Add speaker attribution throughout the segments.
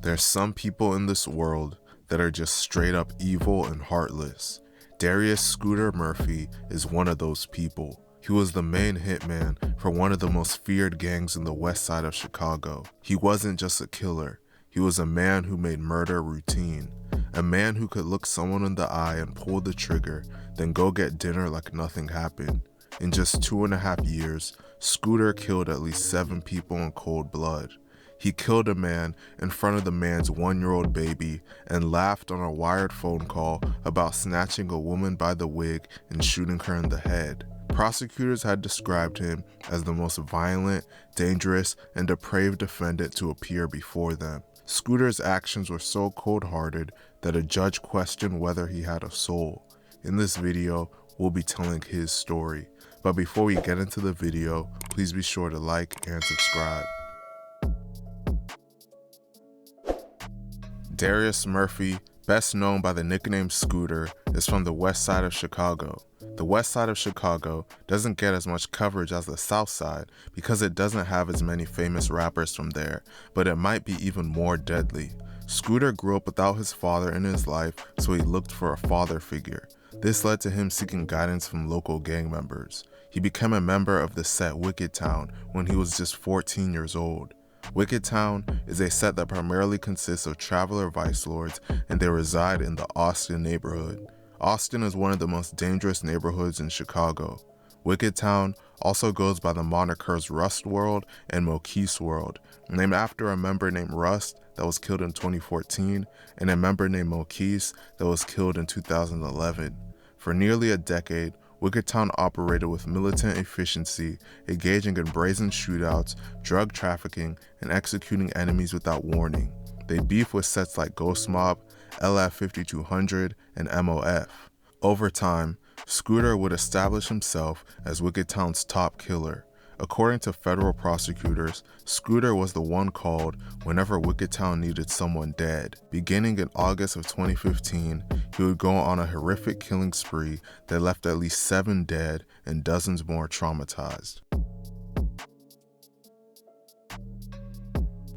Speaker 1: There's some people in this world that are just straight up evil and heartless. Darius Skudder Murphy is one of those people. He was the main hitman for one of the most feared gangs in the west side of Chicago. He wasn't just a killer, he was a man who made murder routine. A man who could look someone in the eye and pull the trigger, then go get dinner like nothing happened. In just 2.5 years, Skudder killed at least 7 people in cold blood. He killed a man in front of the man's 1-year-old baby and laughed on a wired phone call about snatching a woman by the wig and shooting her in the head. Prosecutors had described him as the most violent, dangerous, and depraved defendant to appear before them. Skudder's actions were so cold-hearted that a judge questioned whether he had a soul. In this video, we'll be telling his story. But before we get into the video, please be sure to like and subscribe. Darius Murphy, best known by the nickname Skudder, is from the west side of Chicago. The west side of Chicago doesn't get as much coverage as the south side because it doesn't have as many famous rappers from there, but it might be even more deadly. Skudder grew up without his father in his life, so he looked for a father figure. This led to him seeking guidance from local gang members. He became a member of the set Wicked Town when he was just 14 years old. Wicked Town is a set that primarily consists of traveler vice lords, and they reside in the Austin neighborhood. Austin is one of the most dangerous neighborhoods in Chicago. Wicked Town also goes by the monikers Rust World and Moquise World, named after a member named Rust that was killed in 2014 and a member named Moquise that was killed in 2011. For nearly a decade, Wicked Town operated with militant efficiency, engaging in brazen shootouts, drug trafficking, and executing enemies without warning. They beef with sets like Ghost Mob, LF 5200, and MOF. Over time, Skudder would establish himself as Wicked Town's top killer. According to federal prosecutors, Skudder was the one called whenever Wicked Town needed someone dead. Beginning in August of 2015, he would go on a horrific killing spree that left at least 7 dead and dozens more traumatized.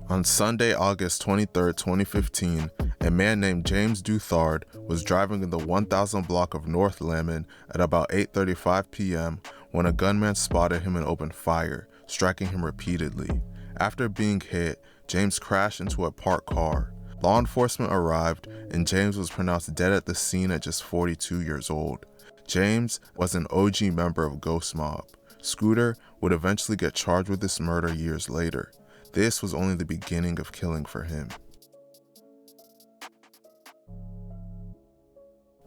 Speaker 1: On Sunday, August 23, 2015, a man named James Duthard was driving in the 1000 block of North Lemon at about 8:35 p.m. when a gunman spotted him and opened fire, striking him repeatedly. After being hit, James crashed into a parked car. Law enforcement arrived, and James was pronounced dead at the scene at just 42 years old. James was an OG member of Ghost Mob. Skudder would eventually get charged with this murder years later. This was only the beginning of killing for him.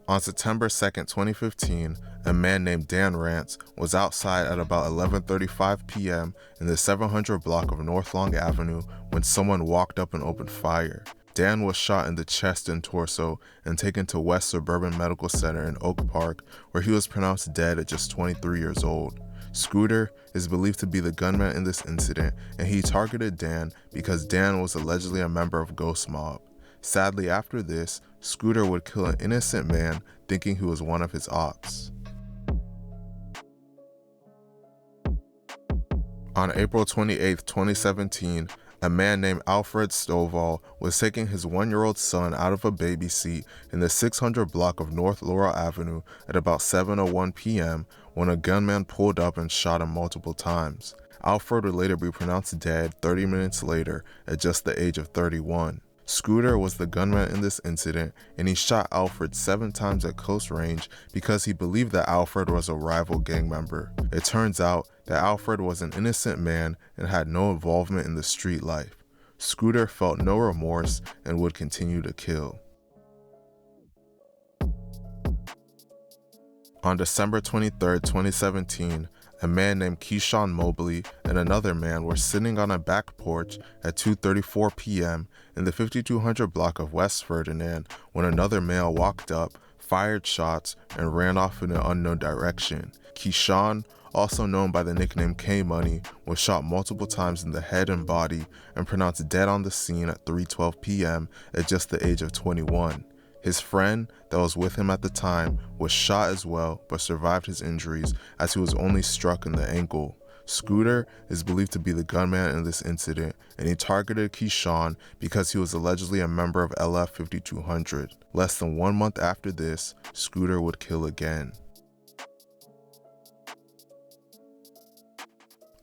Speaker 1: On September 2, 2015, a man named Dan Rance was outside at about 11:35 p.m. in the 700 block of North Long Avenue when someone walked up and opened fire. Dan was shot in the chest and torso and taken to West Suburban Medical Center in Oak Park, where he was pronounced dead at just 23 years old. Skudder is believed to be the gunman in this incident, and he targeted Dan because Dan was allegedly a member of Ghost Mob. Sadly, after this, Skudder would kill an innocent man thinking he was one of his ops. On April 28, 2017, a man named Alfred Stovall was taking his 1-year-old son out of a baby seat in the 600 block of North Laurel Avenue at about 7:01 p.m. when a gunman pulled up and shot him multiple times. Alfred would later be pronounced dead 30 minutes later at just the age of 31. Skudder was the gunman in this incident, and he shot Alfred 7 times at close range because he believed that Alfred was a rival gang member. It turns out that Alfred was an innocent man and had no involvement in the street life. Skudder felt no remorse and would continue to kill. On December 23, 2017, a man named Keyshawn Mobley and another man were sitting on a back porch at 2:34 p.m. in the 5200 block of West Ferdinand when another male walked up, fired shots, and ran off in an unknown direction. Keyshawn, also known by the nickname K-Money, was shot multiple times in the head and body and pronounced dead on the scene at 3:12 p.m. at just the age of 21. His friend that was with him at the time was shot as well, but survived his injuries as he was only struck in the ankle. Skudder is believed to be the gunman in this incident, and he targeted Keyshawn because he was allegedly a member of LF 5200. Less than 1 month after this, Skudder would kill again.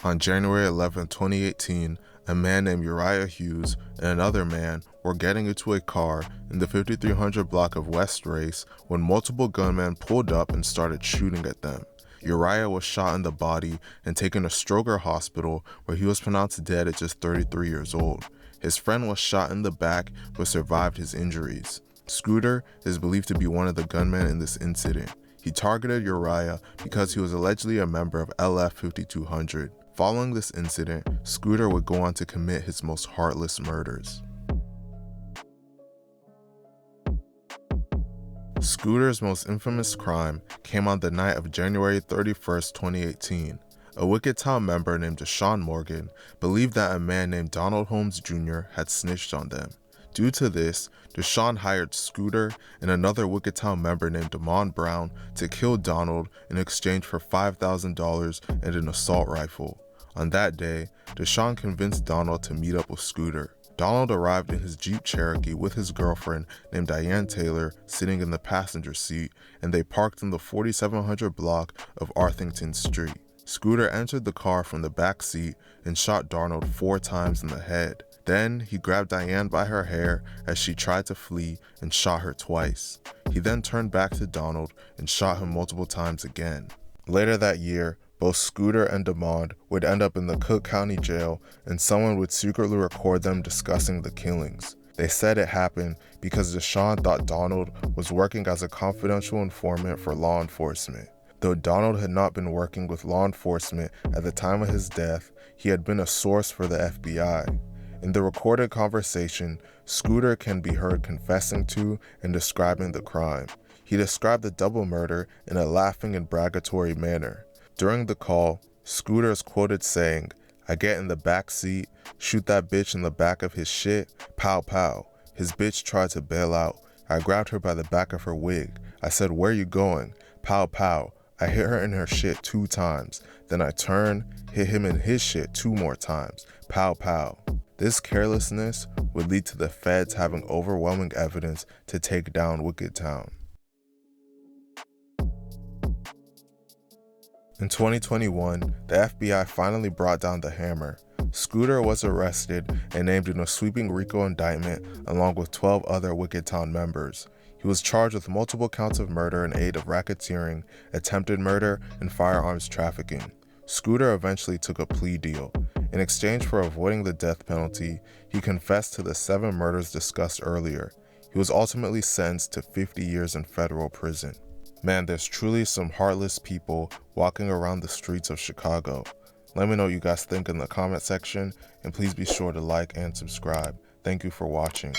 Speaker 1: On January 11, 2018, a man named Uriah Hughes and another man were getting into a car in the 5300 block of West Race when multiple gunmen pulled up and started shooting at them. Uriah was shot in the body and taken to Stroger Hospital, where he was pronounced dead at just 33 years old. His friend was shot in the back but survived his injuries. Skudder is believed to be one of the gunmen in this incident. He targeted Uriah because he was allegedly a member of LF 5200. Following this incident, Skudder would go on to commit his most heartless murders. Skudder's most infamous crime came on the night of January 31st, 2018. A Wicked Town member named Deshaun Morgan believed that a man named Donald Holmes Jr. had snitched on them. Due to this, Deshaun hired Skudder and another Wicked Town member named Damon Brown to kill Donald in exchange for $5,000 and an assault rifle. On that day, Deshaun convinced Donald to meet up with Skudder. Donald arrived in his Jeep Cherokee with his girlfriend named Diane Taylor sitting in the passenger seat, and they parked in the 4700 block of Arthington Street. Skudder entered the car from the back seat and shot Donald 4 times in the head. Then he grabbed Diane by her hair as she tried to flee and shot her twice. He then turned back to Donald and shot him multiple times again. Later that year, both Skudder and Damon would end up in the Cook County Jail, and someone would secretly record them discussing the killings. They said it happened because Deshaun thought Donald was working as a confidential informant for law enforcement. Though Donald had not been working with law enforcement at the time of his death, he had been a source for the FBI. In the recorded conversation, Skudder can be heard confessing to and describing the crime. He described the double murder in a laughing and bragatory manner. During the call, Skudder is quoted saying, "I get in the back seat, shoot that bitch in the back of his shit, pow pow. His bitch tried to bail out. I grabbed her by the back of her wig. I said, 'Where you going?' Pow pow. I hit her in her shit 2 times. Then I turned, hit him in his shit 2 more times. Pow pow." This carelessness would lead to the feds having overwhelming evidence to take down Wicked Town. In 2021, the FBI finally brought down the hammer. Skudder was arrested and named in a sweeping RICO indictment along with 12 other Wicked Town members. He was charged with multiple counts of murder in aid of racketeering, attempted murder, and firearms trafficking. Skudder eventually took a plea deal. In exchange for avoiding the death penalty, he confessed to the 7 murders discussed earlier. He was ultimately sentenced to 50 years in federal prison. Man, there's truly some heartless people walking around the streets of Chicago. Let me know what you guys think in the comment section, and please be sure to like and subscribe. Thank you for watching.